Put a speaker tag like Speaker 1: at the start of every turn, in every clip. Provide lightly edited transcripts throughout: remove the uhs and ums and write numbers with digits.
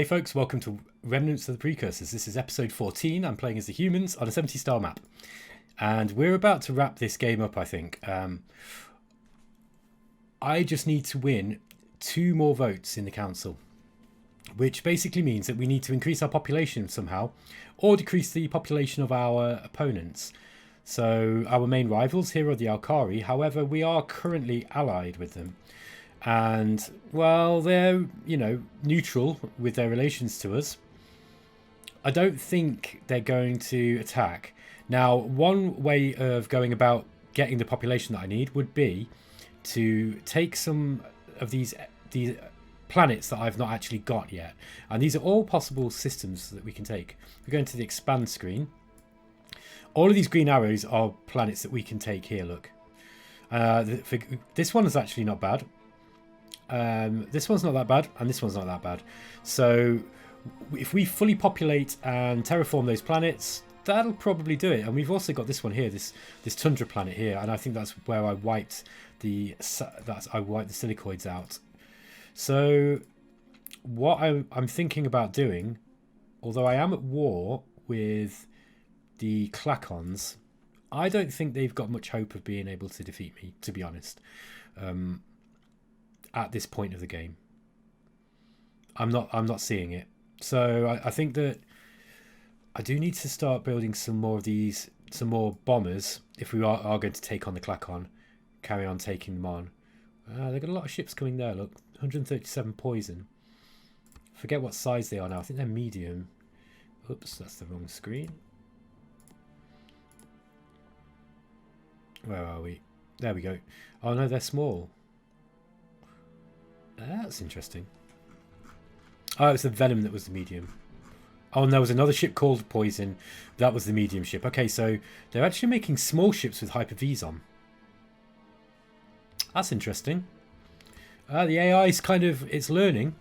Speaker 1: Hey folks, welcome to Remnants of the Precursors. This is episode 14. I'm playing as the humans on a 70-star map. And we're about to wrap this game up, I think. I just need to win 2 more votes in the council, which basically means that we need to increase our population somehow or decrease the population of our opponents. So our main rivals here are the Alkari. However, we are currently allied with them. And, well, they're, neutral with their relations to us. I don't think they're going to attack. Now, one way of going about getting the population that I need would be to take some of these planets that I've not actually got yet. And these are all possible systems that we can take. We're going to the expand screen. All of these green arrows are planets that we can take here, look. This one is actually not bad. This one's not that bad, and this one's not that bad. So if we fully populate and terraform those planets, that'll probably do it. And we've also got this one here, this tundra planet here, and I think that's where I wiped the silicoids out. So what I'm thinking about doing, although I am at war with the Klackons, I don't think they've got much hope of being able to defeat me, to be honest. At this point of the game, I'm not seeing it. So I think that I do need to start building some more bombers if we are going to take on the Klackon, carry on taking them on. They've got a lot of ships coming there. Look, 137 poison. Forget what size they are now. I think they're medium. Oops, that's the wrong screen. Where are we? There we go. Oh no, they're small. That's interesting. Oh, it was the Venom that was the medium. Oh, and there was another ship called Poison. That was the medium ship. Okay, so they're actually making small ships with Hyper-Vs on. That's interesting. The AI is it's learning.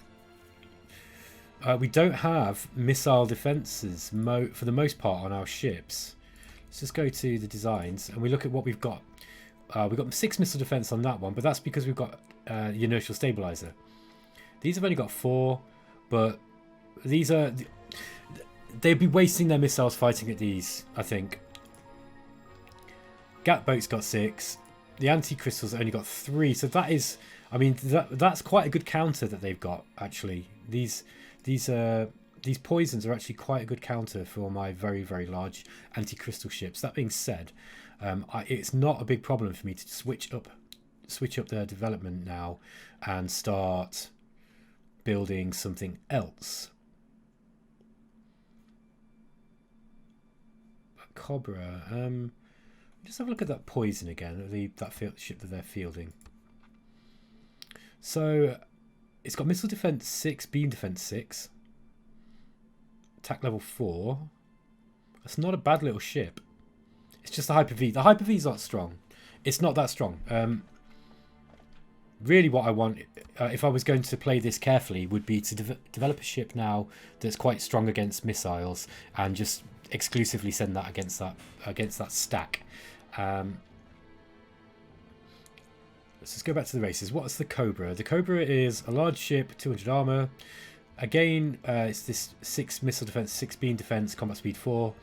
Speaker 1: We don't have missile defences for the most part on our ships. Let's just go to the designs and we look at what we've got. We've got 6 missile defense on that one, but that's because we've got the inertial stabilizer. These have only got 4, but these are... They'd be wasting their missiles fighting at these, I think. Gat boat's got 6. The anti-crystal's only got 3, so that is... I mean, that's quite a good counter that they've got, actually. These poisons are actually quite a good counter for my very, very large anti-crystal ships. That being said, it's not a big problem for me to switch up their development now and start building something else. Cobra. Just have a look at that poison again. That ship that they're fielding. So it's got missile defense 6, beam defense 6, attack level 4. That's not a bad little ship. It's just the Hyper-V. The Hyper-V's not strong. It's not that strong. Really what I want, if I was going to play this carefully, would be to develop a ship now that's quite strong against missiles and just exclusively send that against that stack. Let's just go back to the races. What's the Cobra? The Cobra is a large ship, 200 armor. Again, it's this 6 missile defense, 6 beam defense, combat speed 4.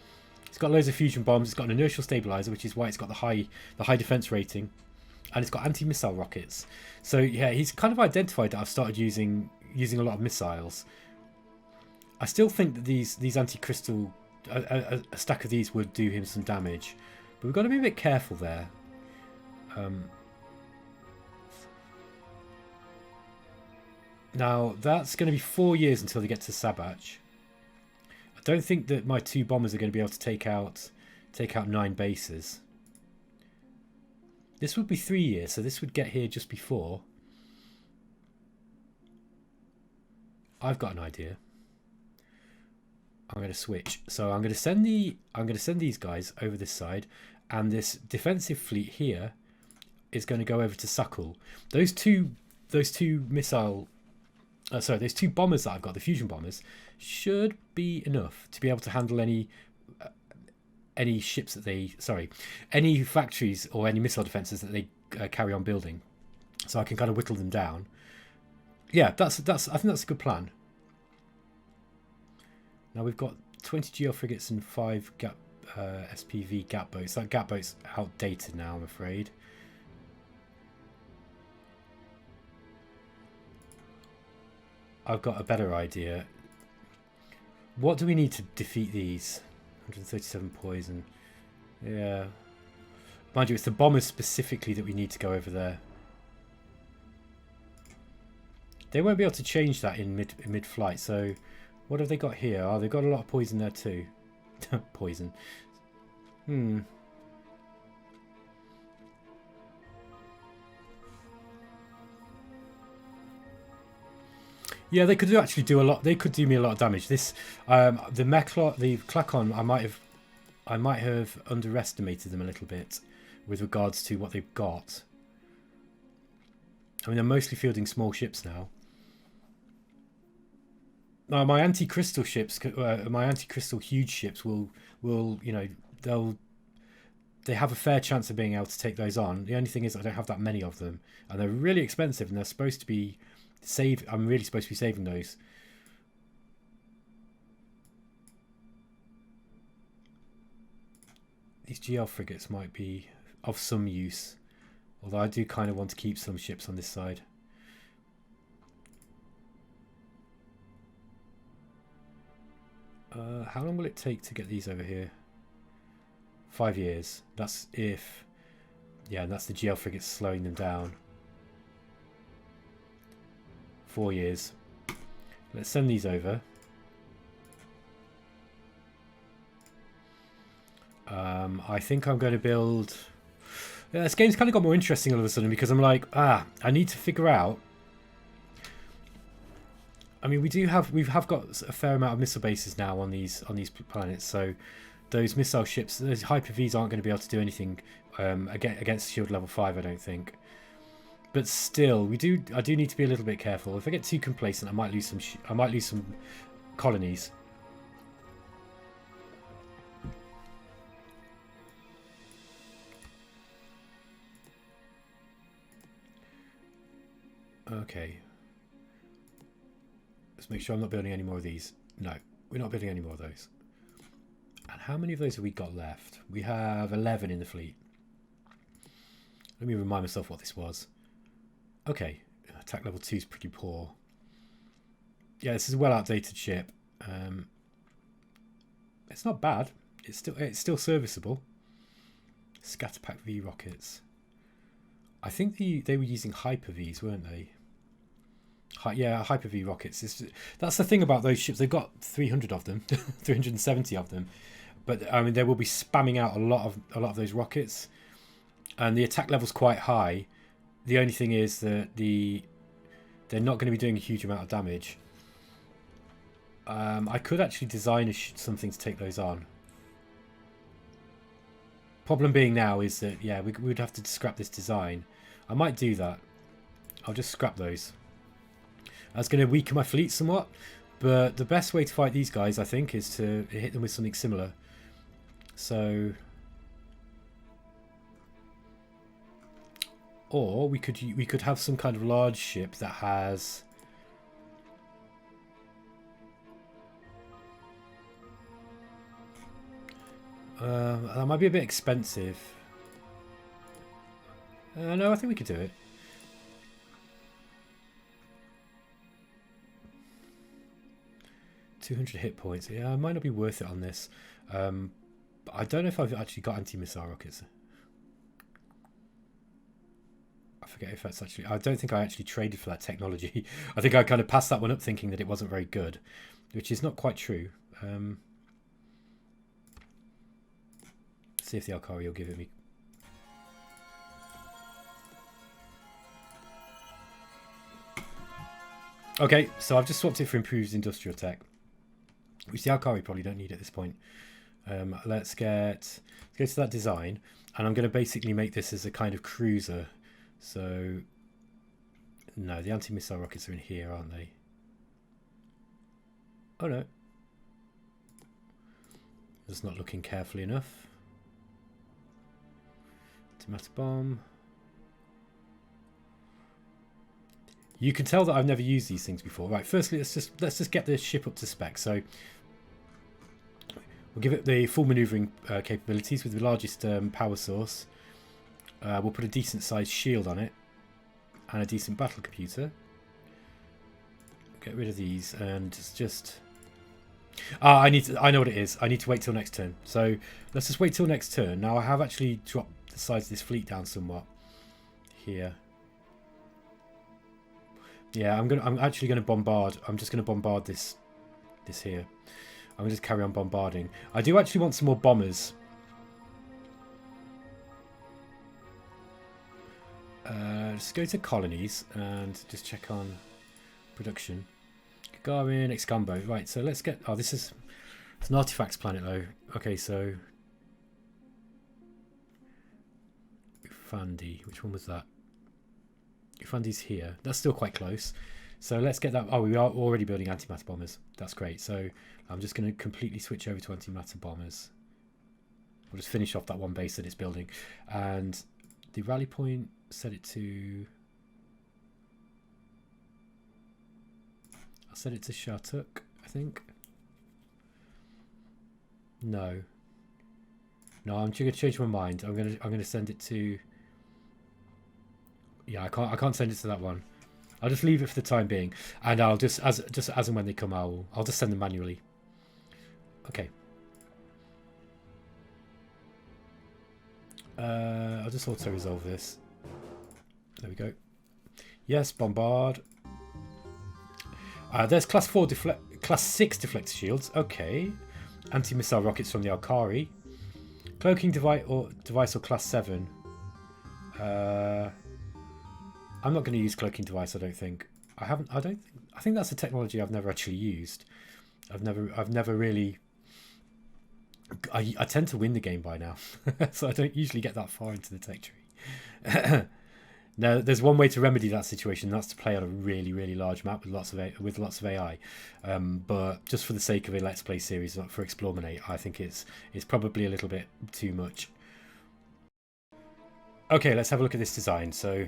Speaker 1: It's got loads of fusion bombs. It's got an inertial stabilizer, which is why it's got the high defense rating, and it's got anti-missile rockets. So yeah, he's kind of identified that I've started using a lot of missiles. I still think that these anti-crystal, a stack of these would do him some damage, but we've got to be a bit careful there. Now that's going to be 4 years until they get to Sabach. I don't think that my 2 bombers are going to be able to take out 9 bases. This would be 3 years, so this would get here just before. I've got an idea. I'm going to switch. So I'm going to send these guys over this side, and this defensive fleet here is going to go over to Sakul. Those two bombers that I've got, the fusion bombers, should be enough to be able to handle any ships that any factories or any missile defenses that they carry on building. So I can kind of whittle them down. Yeah, I think that's a good plan. Now we've got 20 GL frigates and 5 SPV gap boats. That gap boat's outdated now, I'm afraid. I've got a better idea. What do we need to defeat these? 137 poison. Yeah. Mind you, it's the bombers specifically that we need to go over there. They won't be able to change that in mid-flight, so what have they got here? Oh, they've got a lot of poison there too. Poison. Yeah, they could actually do a lot. They could do me a lot of damage. This, the Klackon, I might have underestimated them a little bit with regards to what they've got. I mean, they're mostly fielding small ships now. My anti-crystal ships, my anti-crystal huge ships will, you know, they have a fair chance of being able to take those on. The only thing is I don't have that many of them, and they're really expensive, and they're supposed to be I'm really supposed to be saving those. These GL frigates might be of some use, although I do kind of want to keep some ships on this side. How long will it take to get these over here? 5 years. That's if... Yeah, that's the GL frigates slowing them down. 4 years. Let's send these over. I think I'm going to build... Yeah, this game's kind of got more interesting all of a sudden because I'm like, I need to figure out... I mean, we have got a fair amount of missile bases now on these planets, so those missile ships, those Hyper-Vs aren't going to be able to do anything against shield level 5, I don't think. But still, I do need to be a little bit careful. If I get too complacent, I might lose some colonies. Okay. Let's make sure I'm not building any more of these. No, we're not building any more of those. And how many of those have we got left? We have 11 in the fleet. Let me remind myself what this was. Okay, attack level 2 is pretty poor. Yeah, this is a well outdated ship. It's not bad. It's still serviceable. Scatterpack V rockets. I think they were using Hyper Vs, weren't they? Yeah, Hyper V rockets. That's the thing about those ships. They've got 300 of them, 370 of them. But I mean, they will be spamming out a lot of those rockets, and the attack level's quite high. The only thing is that they're not going to be doing a huge amount of damage. I could actually design something to take those on. Problem being now is that, yeah, we would have to scrap this design. I might do that. I'll just scrap those. That's going to weaken my fleet somewhat, but the best way to fight these guys, I think, is to hit them with something similar. So... Or we could have some kind of large ship that has... that might be a bit expensive. No, I think we could do it. $200 hit points. Yeah, it might not be worth it on this. But I don't know if I've actually got anti-missile rockets. I forget if that's actually... I don't think I actually traded for that technology. I think I kind of passed that one up thinking that it wasn't very good, which is not quite true. See if the Alkari will give it me. Okay, so I've just swapped it for improved industrial tech, which the Alkari probably don't need at this point. Let's go to that design, and I'm going to basically make this as a kind of cruiser. So, no, the anti-missile rockets are in here, aren't they? Oh no. Just not looking carefully enough. Tomato bomb. You can tell that I've never used these things before. Right, firstly, let's just get this ship up to spec. So, We'll give it the full manoeuvring capabilities with the largest power source. We'll put a decent sized shield on it and a decent battle computer. Get rid of these and just... I know what it is. I need to wait till next turn. So let's just wait till next turn. Now I have actually dropped the size of this fleet down somewhat here. Yeah, I'm actually gonna bombard. I'm just gonna bombard this here. I'm gonna just carry on bombarding. I do actually want some more bombers. Just go to colonies and just check on production. Gagarin, Excombo. Right, so let's get... Oh, it's an artifacts planet though. Okay, so... Ufandi. Which one was that? Ufandi's here. That's still quite close. So let's get that... Oh, we are already building antimatter bombers. That's great. So I'm just going to completely switch over to antimatter bombers. We'll just finish off that one base that it's building. And the rally point, set it to... I'll set it to Shartuk, I think. No, I'm going to change my mind. I'm going to send it to... Yeah, I can't send it to that one. I'll just leave it for the time being, and I'll just as and when they come, I'll just send them manually. Okay. I'll just auto resolve this. There we go. Yes, bombard. There's class 6 deflector shields. Okay. Anti-missile rockets from the Alkari. Cloaking device or class 7. I'm not going to use cloaking device. I don't think. I think that's a technology I've never actually used. I've never really. I tend to win the game by now, so I don't usually get that far into the tech tree. Now, there's one way to remedy that situation. And that's to play on a really, really large map with lots of AI. But just for the sake of a Let's Play series, not for eXplorminate, I think it's probably a little bit too much. Okay, let's have a look at this design. So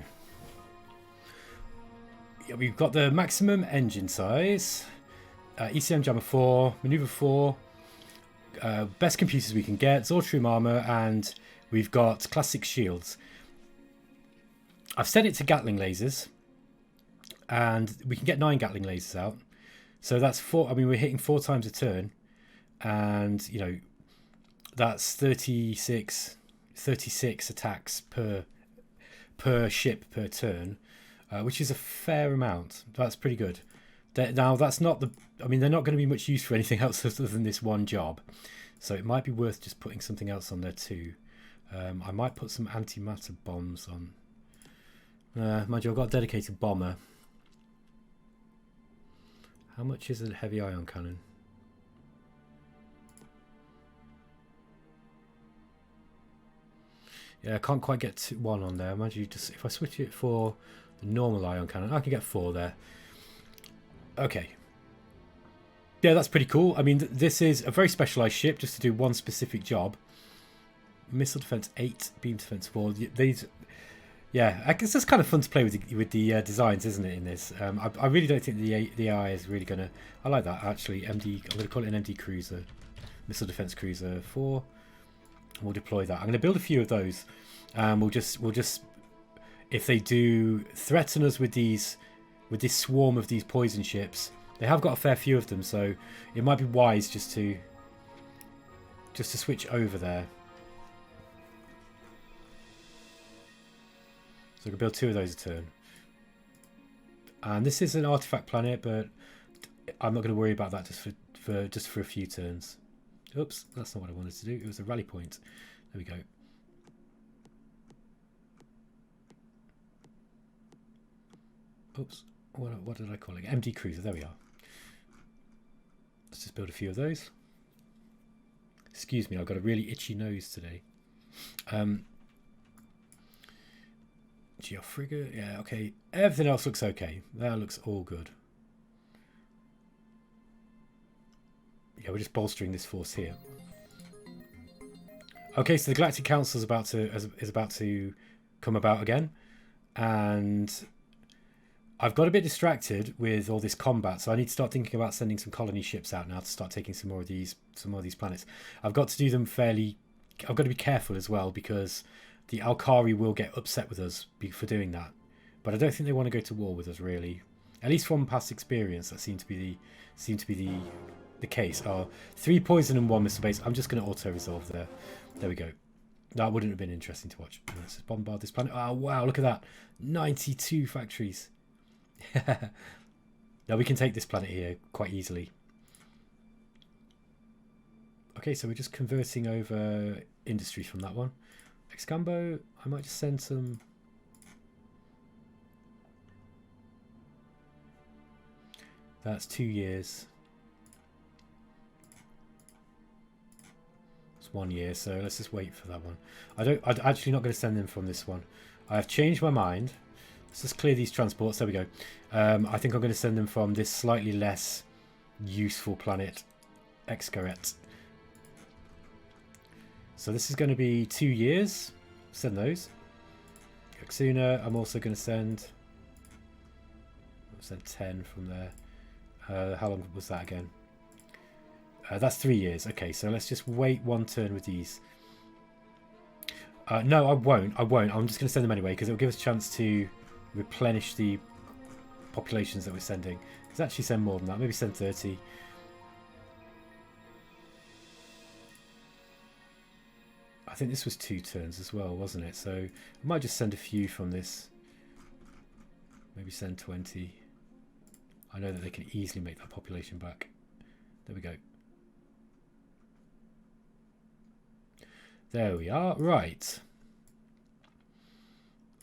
Speaker 1: yeah, we've got the maximum engine size, ECM Jammer 4, Maneuver 4, best computers we can get, Zortrium armor, and we've got classic shields. I've set it to Gatling lasers, and we can get 9 Gatling lasers out. So that's 4. I mean, we're hitting 4 times a turn, and you know, that's 36 attacks per ship per turn, which is a fair amount. That's pretty good. Now that's not the. I mean, they're not going to be much use for anything else other than this one job. So it might be worth just putting something else on there too. I might put some antimatter bombs on. Mind you, I've got a dedicated bomber. How much is a heavy ion cannon? Yeah, I can't quite get to 1 on there. Mind you, just if I switch it for the normal ion cannon, I can get 4 there. Okay. Yeah, that's pretty cool. I mean, this is a very specialised ship just to do one specific job. Missile defense 8, beam defense 4. These... Yeah, I guess it's kind of fun to play with the designs, isn't it? In this, I really don't think the AI is really gonna. I like that actually. MD, I'm gonna call it an MD cruiser, missile defense cruiser 4. And we'll deploy that. I'm gonna build a few of those. We'll just if they do threaten us with this swarm of these poison ships, they have got a fair few of them, so it might be wise just to switch over there. So we can build 2 of those a turn. And this is an artifact planet, but I'm not going to worry about that just for a few turns. Oops, that's not what I wanted to do. It was a rally point. There we go. Oops, what did I call it? MD Cruiser, there we are. Let's just build a few of those. Excuse me, I've got a really itchy nose today. Geofrigate, yeah, okay. Everything else looks okay. That looks all good. Yeah, we're just bolstering this force here. Okay, so the Galactic Council is about to come about again, and I've got a bit distracted with all this combat, so I need to start thinking about sending some colony ships out now to start taking some more of these planets. I've got to do them fairly. I've got to be careful as well because the Alkari will get upset with us for doing that. But I don't think they want to go to war with us really. At least from past experience, that seemed to be the case. 3 poison and 1 missile base. I'm just going to auto resolve there. There we go. That wouldn't have been interesting to watch. Let's just bombard this planet. Oh wow, look at that. 92 factories. Now we can take this planet here quite easily. Okay, so we're just converting over industry from that one. Excambo, I might just send some. That's 2 years. It's 1 year, so let's just wait for that one. I'm actually not going to send them from this one. I have changed my mind. Let's just clear these transports. There we go. I think I'm going to send them from this slightly less useful planet, Excaret. So this is going to be 2 years. Send those. Oxuna, I'm also going to send. I'll send 10 from there. How long was that again? That's 3 years. Okay, so let's just wait 1 turn with these. No, I won't. I'm just going to send them anyway because it will give us a chance to replenish the populations that we're sending. Let's actually send more than that. Maybe send 30. I think this was 2 turns as well, wasn't it? So I might just send a few from this. Maybe send 20. I know that they can easily make that population back. There we go. There we are. Right.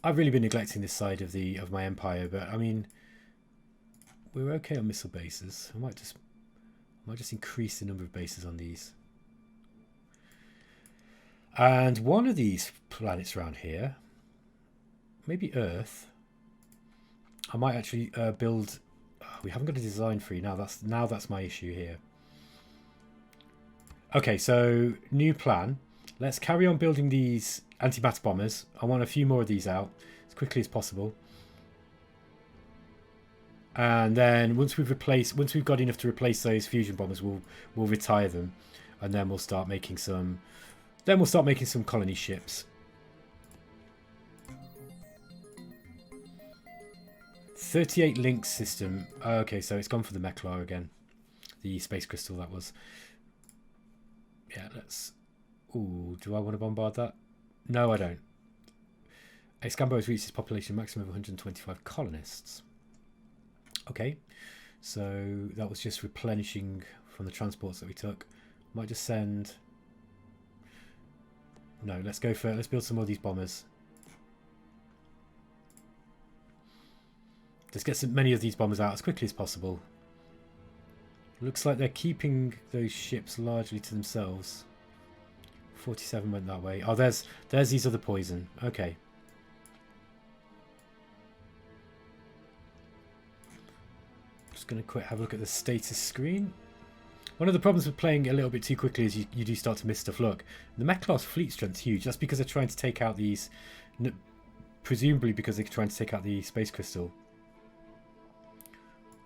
Speaker 1: I've really been neglecting this side of my empire, but I mean, we're okay on missile bases. I might just increase the number of bases on these. And one of these planets around here, maybe Earth, I might actually build. We haven't got a design for you now. That's my issue here. Okay, so new plan. Let's carry on building these anti-matter bombers. I want a few more of these out as quickly as possible. And then once we've got enough to replace those fusion bombers, we'll retire them, and then we'll start making some. Then we'll start making some colony ships. 38 link system. Okay, so it's gone for the Meklar again. The space crystal that was. Yeah, let's. Ooh, do I want to bombard that? No, I don't. Excambo has reached its population maximum of 125 colonists. Okay, so that was just replenishing from the transports that we took. Might just send. No, let's build some more of these bombers. Let's get many of these bombers out as quickly as possible. Looks like they're keeping those ships largely to themselves. 47 went that way. Oh, there's these other poison. Okay. Just going to have a look at the status screen. One of the problems with playing a little bit too quickly is you do start to miss stuff. Look, the Meklar's fleet strength's huge. That's because they're trying to take out these... Presumably because they're trying to take out the space crystal.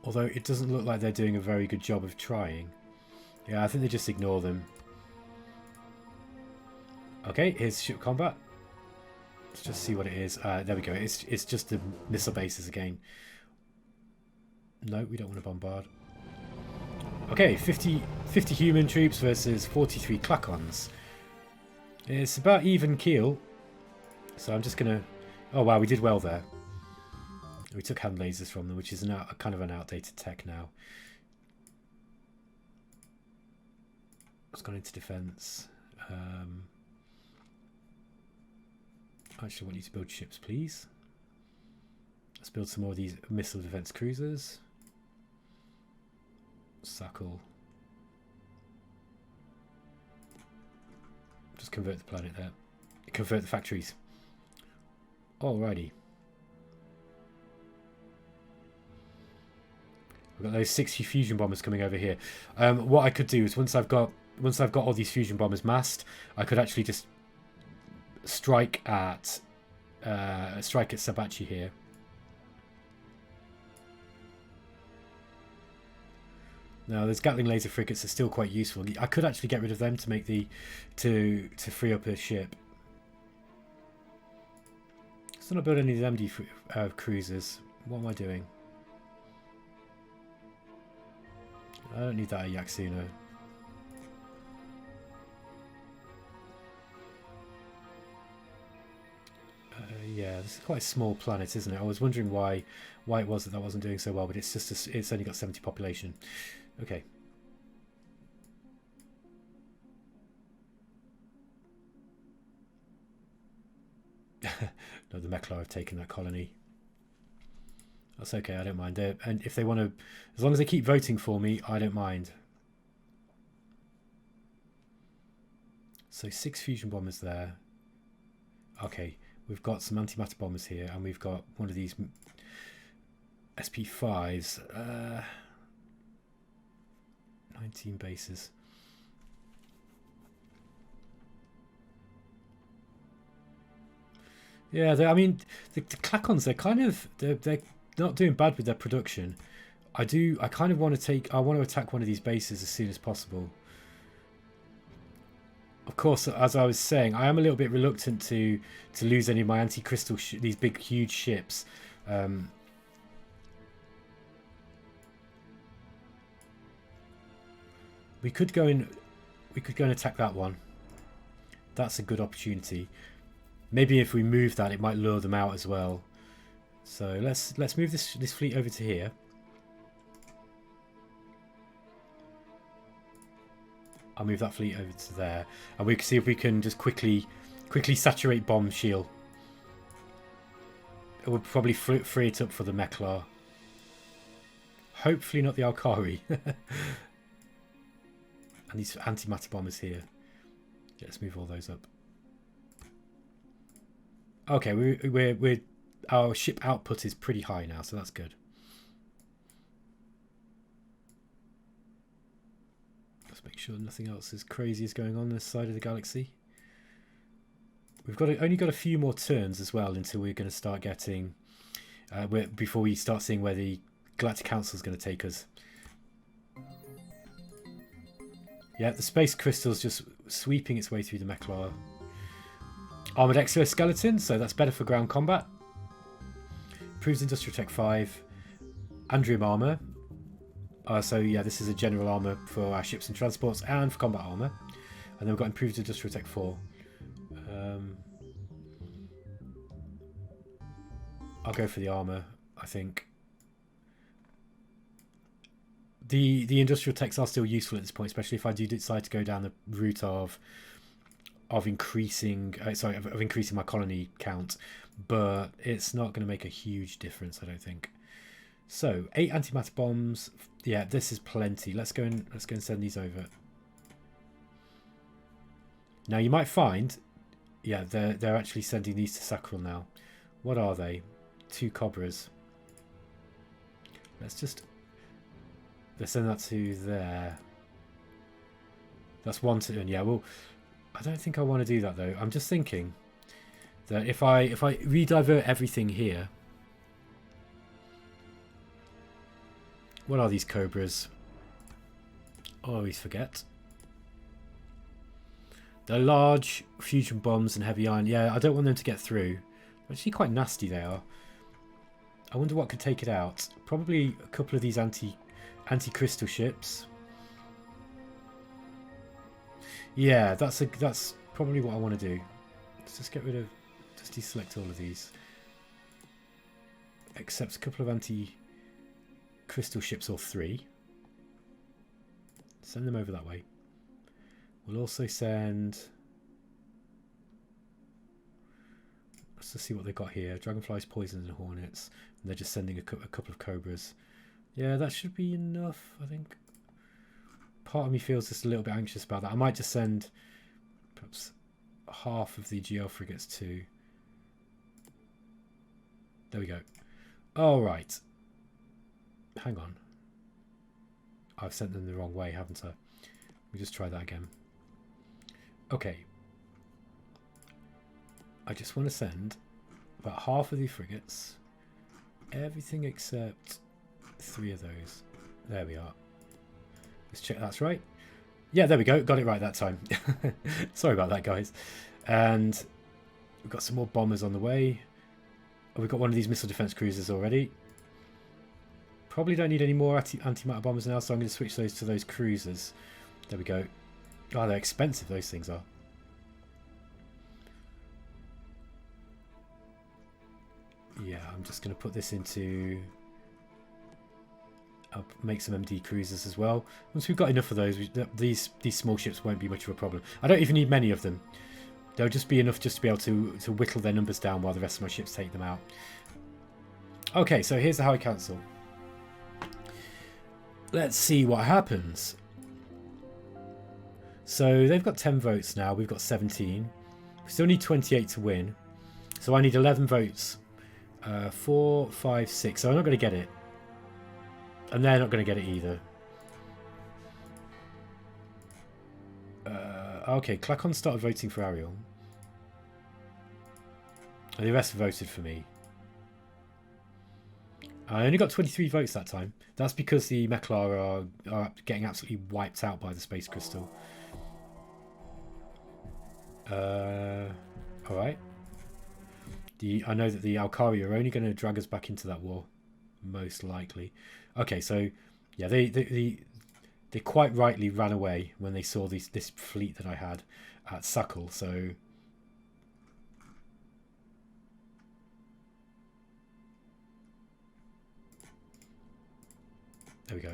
Speaker 1: Although it doesn't look like they're doing a very good job of trying. Yeah, I think they just ignore them. Okay, here's ship combat. Let's just see what it is. There we go. It's just the missile bases again. No, we don't want to bombard. Okay, 50 human troops versus 43 Klackons. It's about even keel. So I'm just going to... Oh, wow, we did well there. We took hand lasers from them, which is kind of an outdated tech now. It's gone into defense. Actually, I want you to build ships, please. Let's build some more of these missile defense cruisers. Sackle. Just convert the planet there. Convert the factories. Alrighty. We've got those 60 fusion bombers coming over here. What I could do is once I've got all these fusion bombers massed, I could actually just strike at Sabachi here. Now, those Gatling laser frigates are still quite useful. I could actually get rid of them to make the to free up a ship. Still not build any of the MD cruisers. What am I doing? I don't need that at Yaxuno. Yeah, this is quite a small planet, isn't it? I was wondering why it was that wasn't doing so well, but it's just it's only got 70 population. Okay. No, the Meklar have taken that colony. That's okay, I don't mind. And if they want to, as long as they keep voting for me, I don't mind. So 6 fusion bombers there. Okay, we've got some antimatter bombers here, and we've got one of these SP5s. 19 bases. Yeah, I mean, the Klackons, they're not doing bad with their production. I kind of want to attack one of these bases as soon as possible. Of course, as I was saying, I am a little bit reluctant to lose any of my anti-crystal these big huge ships. We could go and attack that one. That's a good opportunity. Maybe if we move that, it might lure them out as well. So let's move this fleet over to here. I'll move that fleet over to there, and we can see if we can just quickly saturate bomb shield. It would probably free it up for the Meklar. Hopefully not the Alkari. And these antimatter bombers here. Yeah, let's move all those up. Okay, we're our ship output is pretty high now, so that's good. Let's make sure nothing else as crazy is going on this side of the galaxy. We've only got a few more turns as well until we're going to start getting before we start seeing where the Galactic Council is going to take us. Yeah, the space crystal's just sweeping its way through the Meklar. Armoured exoskeleton, so that's better for ground combat. Improves industrial tech 5. Andrium armour. So yeah, this is a general armour for our ships and transports and for combat armour. And then we've got improved industrial tech 4. I'll go for the armour, I think. The industrial techs are still useful at this point, especially if I do decide to go down the route of increasing of increasing my colony count, but it's not going to make a huge difference, I don't think. So 8 antimatter bombs. Yeah, this is plenty. Let's go and send these over. Now you might find, yeah, they're actually sending these to Sacral now. What are they? 2 Cobras. Let's send that to there. That's 1 turn. Yeah, well, I don't think I want to do that though. I'm just thinking that if I redivert everything here. What are these Cobras? I always forget. They're large fusion bombs and heavy iron. Yeah, I don't want them to get through. Actually, quite nasty they are. I wonder what could take it out. Probably a couple of these anti-crystal ships. Yeah, that's probably what I want to do. Let's just just deselect all of these. Except a couple of anti-crystal ships or 3. Send them over that way. We'll also send... Let's just see what they've got here. Dragonflies, poisons and hornets. And they're just sending a couple of Cobras. Yeah, that should be enough, I think. Part of me feels just a little bit anxious about that. I might just send perhaps half of the GL frigates to... There we go. All right. Hang on. I've sent them the wrong way, haven't I? Let me just try that again. Okay. I just want to send about half of the frigates. Everything except 3 of those. There we are. Let's check that's right. Yeah, there we go. Got it right that time. Sorry about that, guys. And we've got some more bombers on the way. Oh, we've got one of these missile defense cruisers already. Probably don't need any more antimatter bombers now, so I'm going to switch those to those cruisers. There we go. Oh, they're expensive, those things are. Yeah, I'm just going to put this into... I'll make some MD cruisers as well. Once we've got enough of those, these small ships won't be much of a problem. I don't even need many of them. They'll just be enough just to be able to whittle their numbers down while the rest of my ships take them out. Okay, so here's the High Council. Let's see what happens. So they've got 10 votes now. We've got 17. We still need 28 to win. So I need 11 votes. 4, 5, 6. So I'm not going to get it. And they're not going to get it either. Okay, Klackon started voting for Ariel. And the rest voted for me. I only got 23 votes that time. That's because the Meklar are getting absolutely wiped out by the Space Crystal. Alright. I know that the Alkari are only going to drag us back into that war. Most likely. Okay, so yeah, they quite rightly ran away when they saw this fleet that I had at Suckle. So there we go.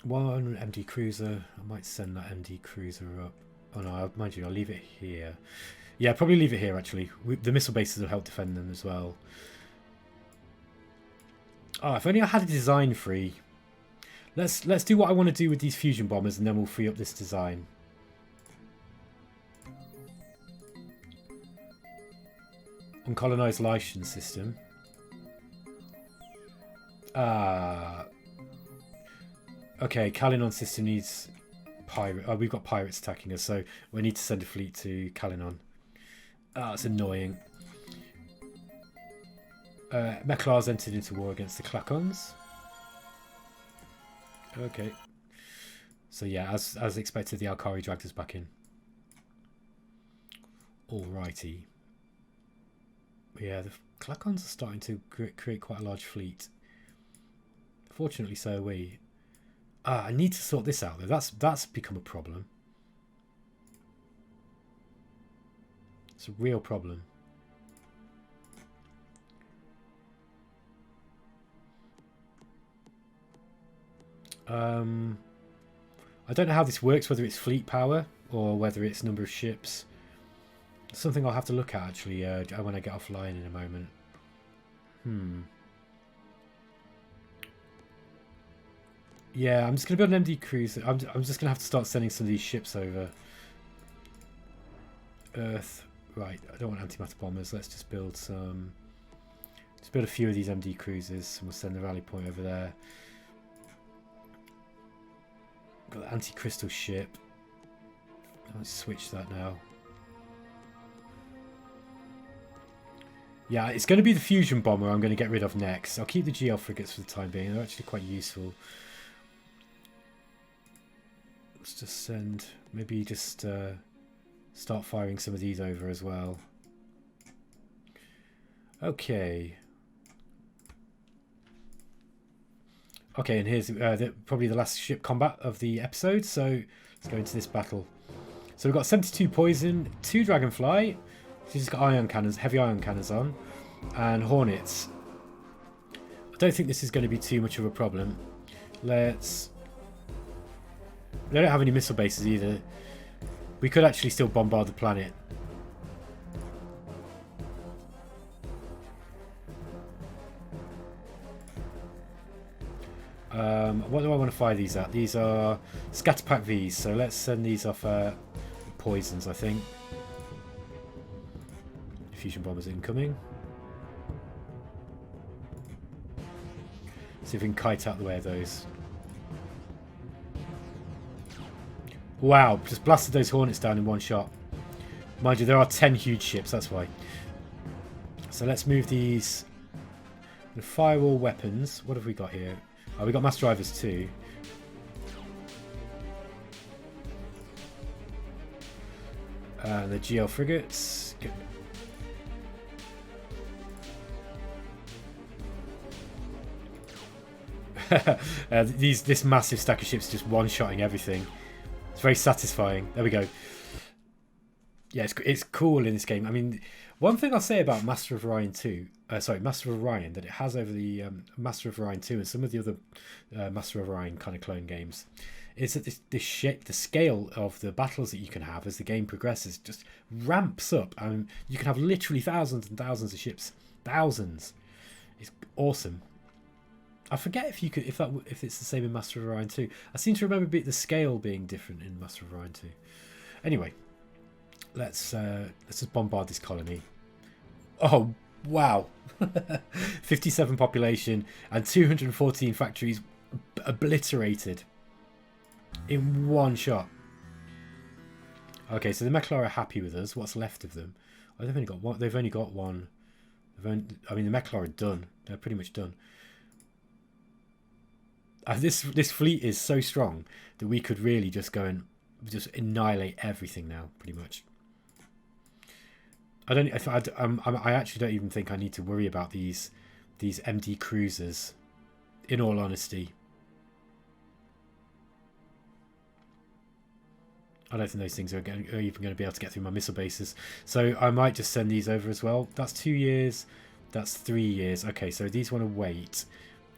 Speaker 1: One MD cruiser. I might send that MD cruiser up. Oh no, mind you, I'll leave it here. Yeah, probably leave it here actually. The missile bases will help defend them as well. Oh, if only I had a design free. Let's do what I want to do with these fusion bombers, and then we'll free up this design. Uncolonized Lycian system. Okay, Kalinon system needs pirate. Oh, we've got pirates attacking us, so we need to send a fleet to Kalinon. Ah, it's annoying. Meklar's entered into war against the Klackons. Okay. So yeah, as expected, the Alkari dragged us back in. Alrighty. Yeah, the Klackons are starting to create quite a large fleet. Fortunately, so are we. I need to sort this out though. That's become a problem. It's a real problem. I don't know how this works, whether it's fleet power or whether it's number of ships. It's something I'll have to look at actually when I get offline in a moment. Yeah, I'm just going to build an MD cruiser. I'm just going to have to start sending some of these ships over. Earth. Right, I don't want antimatter bombers. Let's just build some... Let's build a few of these MD cruisers and we'll send the rally point over there. Got the anti-crystal ship. Let's switch that now. Yeah, it's going to be the fusion bomber I'm going to get rid of next. I'll keep the GL frigates for the time being. They're actually quite useful. Let's just send... Maybe just start firing some of these over as well. Okay. Okay, and here's probably the last ship combat of the episode. So let's go into this battle. So we've got 72 poison, 2 dragonfly. She's got ion cannons, heavy ion cannons on, and hornets. I don't think this is going to be too much of a problem. Let's... They don't have any missile bases either. We could actually still bombard the planet. What do I want to fire these at? These are Scatterpack Vs, so let's send these off poisons, I think. Fusion bombers incoming. See if we can kite out the way of those. Wow, just blasted those hornets down in one shot. Mind you, there are 10 huge ships, that's why. So let's move these The firewall weapons. What have we got here? Oh, we got mass drivers too. The GL frigates. This massive stack of ships just one-shotting everything. It's very satisfying. There we go. Yeah, it's cool in this game. I mean, one thing I'll say about Master of Orion 2, Master of Orion, that it has over the Master of Orion 2 and some of the other Master of Orion kind of clone games, is that the scale of the battles that you can have as the game progresses just ramps up. You can have literally thousands and thousands of ships. Thousands. It's awesome. I forget if it's the same in Master of Orion 2. I seem to remember the scale being different in Master of Orion 2. Anyway, let's just bombard this colony. Oh wow, 57 population and 214 factories obliterated in one shot. Okay, so the Mechlar are happy with us. What's left of them? Oh, they've only got one. They've only got one. I mean, the Mechlar are done. They're pretty much done. This fleet is so strong that we could really just go and just annihilate everything now, pretty much. I actually don't even think I need to worry about these MD cruisers, in all honesty. I don't think those things are even going to be able to get through my missile bases. So I might just send these over as well. That's 2 years. That's 3 years. Okay, so these want to wait.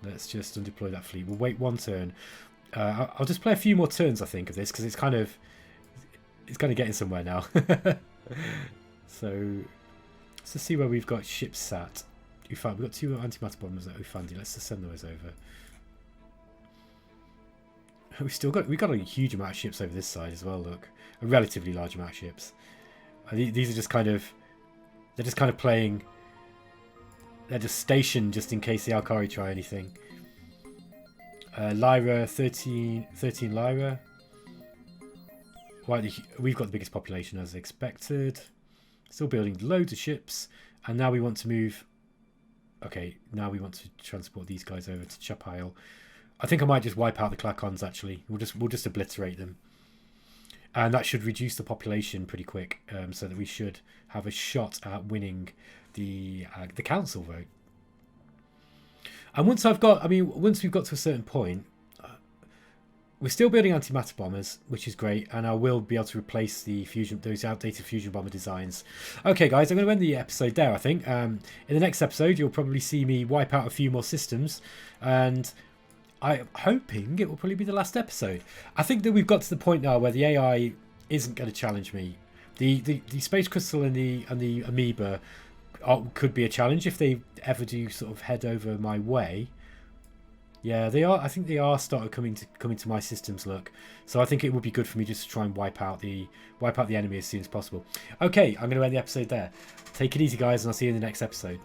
Speaker 1: Let's just undeploy that fleet. We'll wait one turn. I'll just play a few more turns, I think, of this, because it's kind of getting somewhere now. So let's just see where we've got ships sat. We've got 2 antimatter bombers at Ufandi. Let's just send those over. We've got a huge amount of ships over this side as well. Look, a relatively large amount of ships. These are just kind of, they're just kind of playing. They're just stationed just in case the Alkari try anything. Lyra, 13 Lyra. We've got the biggest population as expected. Still building loads of ships. And now we want to move. Okay, now we want to transport these guys over to Chapile. I think I might just wipe out the Klackons actually. We'll just obliterate them. And that should reduce the population pretty quick. So that we should have a shot at winning the council vote. And once we've got to a certain point, we're still building antimatter bombers, which is great, and I will be able to replace those outdated fusion bomber designs. Okay, guys, I'm going to end the episode there. I think in the next episode you'll probably see me wipe out a few more systems, and I'm hoping it will probably be the last episode. I think that we've got to the point now where the AI isn't going to challenge me. The space crystal and the amoeba could be a challenge if they ever do sort of head over my way. Yeah, they are. I think they are started coming to my systems. Look, so I think it would be good for me just to try and wipe out the enemy as soon as possible. Okay, I'm going to end the episode there. Take it easy, guys, and I'll see you in the next episode.